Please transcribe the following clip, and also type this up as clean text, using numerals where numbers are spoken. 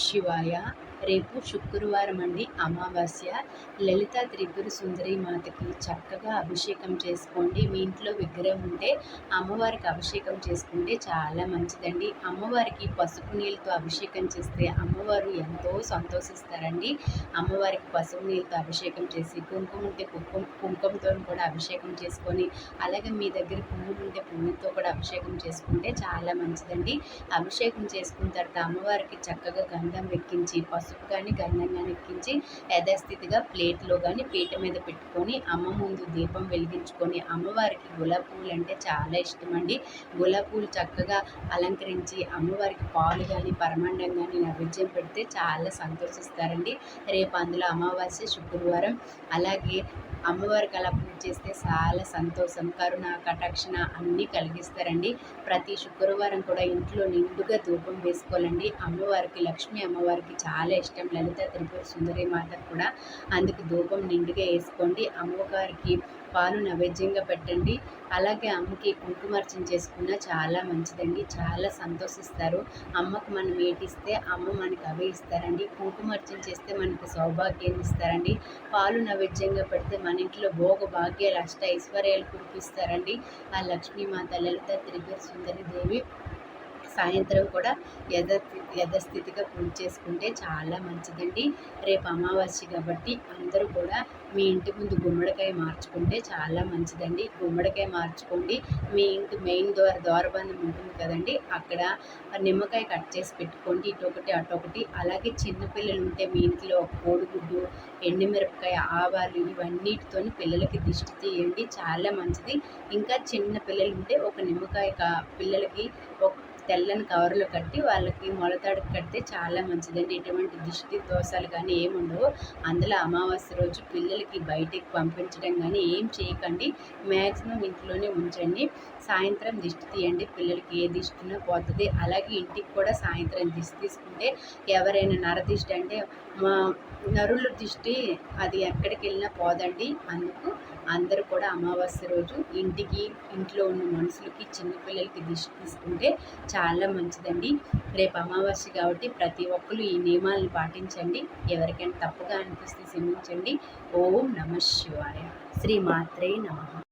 శివాయ. రేపు శుక్రవారం అండి, అమావాస్య. లలిత త్రిపుర సుందరి మాతకి చక్కగా అభిషేకం చేసుకోండి. మీ ఇంట్లో విగ్రహం ఉంటే అమ్మవారికి అభిషేకం చేసుకుంటే చాలా మంచిదండి. అమ్మవారికి పసుపు నీళ్ళతో అభిషేకం చేస్తే అమ్మవారు ఎంతో సంతోషిస్తారండి. అమ్మవారికి పసుపు నీళ్ళతో అభిషేకం చేసి, కుంకుమ ఉంటే కుంకుమతో కూడా అభిషేకం చేసుకొని, అలాగే మీ దగ్గర పువ్వులు ఉంటే పువ్వులతో కూడా అభిషేకం చేసుకుంటే చాలా మంచిదండి. అభిషేకం చేసుకున్న తర్వాత అమ్మవారికి చక్కగా గంధం ఎక్కించి, పసుపు కానీ గంధం కానీ ఎక్కించి యథాస్థితిగా ప్లేట్లో కానీ పీట మీద పెట్టుకొని అమ్మ ముందు దీపం వెలిగించుకొని, అమ్మవారికి గులాబీ పూలు అంటే చాలా ఇష్టం అండి. గులాబీ పూలు చక్కగా అలంకరించి అమ్మవారికి పాలు కానీ పరమాండం కానీ నైవేద్యం పెడితే చాలా సంతోషిస్తారండి. రేపు అందులో అమావాస్య శుక్రవారం. అలాగే అమ్మవారికి అలా పూజ చేస్తే చాలా సంతోషం, కరుణ, కటాక్షణ అన్నీ కలిగిస్తారండి. ప్రతి శుక్రవారం కూడా ఇంట్లో నిండుగా ధూపం వేసుకోవాలండి. అమ్మవారికి, లక్ష్మీ అమ్మవారికి చాలా ఇష్టం, లలిత త్రిపుర సుందరి మాతకు కూడా. అందుకు ధూపం నిండుగా వేసుకోండి. అమ్మవారికి పాలు నైవేద్యంగా పెట్టండి. అలాగే అమ్మకి కుంకుమార్చన చేసుకున్న చాలా మంచిదండి. చాలా సంతోషిస్తారు. అమ్మకు మనం ఏటిస్తే అమ్మ మనకి అవే ఇస్తారండి. కుంకుమార్చన చేస్తే మనకి సౌభాగ్యాన్ని ఇస్తారండి. పాలు నైవేద్యంగా పెడితే మన ఇంట్లో భోగ భాగ్యాలు, అష్ట ఐశ్వర్యాలు కురిపిస్తారండి. ఆ లక్ష్మీమాత లలిత త్రిపుర సుందరి దేవి సాయంత్రం కూడా యథస్థితిగా పూజ చేసుకుంటే చాలా మంచిదండి. రేపు అమావాస్య కాబట్టి అందరూ కూడా మీ ఇంటి ముందు గుమ్మడికాయ మార్చుకుంటే చాలా మంచిదండి. గుమ్మడికాయ మార్చుకోండి. మీ ఇంటి మెయిన్ ద్వారబంధం ఉంటుంది కదండి, అక్కడ నిమ్మకాయ కట్ చేసి పెట్టుకోండి. ఇటొకటి అటొకటి. అలాగే చిన్నపిల్లలు ఉంటే మీ ఇంట్లో కోడిగుడ్డు, ఎండుమిరపకాయ, ఆవాలు ఇవన్నిటితో పిల్లలకి దిష్టి తీయండి, చాలా మంచిది. ఇంకా చిన్న పిల్లలు ఉంటే ఒక నిమ్మకాయ పిల్లలకి ఒక తెల్లని కవర్లో కట్టి వాళ్ళకి మొలతాడుకు కడితే చాలా మంచిదండి. ఎటువంటి దిష్టి దోషాలు కానీ ఏముండవు. అందులో అమావాస్య రోజు పిల్లలకి బయటికి పంపించడం కానీ ఏం చేయకండి. మ్యాక్సిమం ఇంట్లోనే ఉంచండి. సాయంత్రం దిష్టి తీయండి. పిల్లలకి ఏ దిష్టినో పోతుంది. అలాగే ఇంటికి కూడా సాయంత్రం దిష్టి తీసుకుంటే ఎవరైనా నరదిష్టి అంటే నరుల దిష్టి అది ఎక్కడికి వెళ్ళినా పోదండి. అందుకు అందరూ కూడా అమావాస్య రోజు ఇంట్లో ఉన్న మనుషులకి, చిన్నపిల్లలకి దిష్టి తీసుకుంటే చాలా మంచిదండి. రేపు అమావాస్య కాబట్టి ప్రతి ఒక్కరు ఈ నియమాలను పాటించండి. ఎవరికైనా తప్పుగా అనిపిస్తే క్షమించండి. ఓం నమః శివాయ. శ్రీ మాత్రే నమః.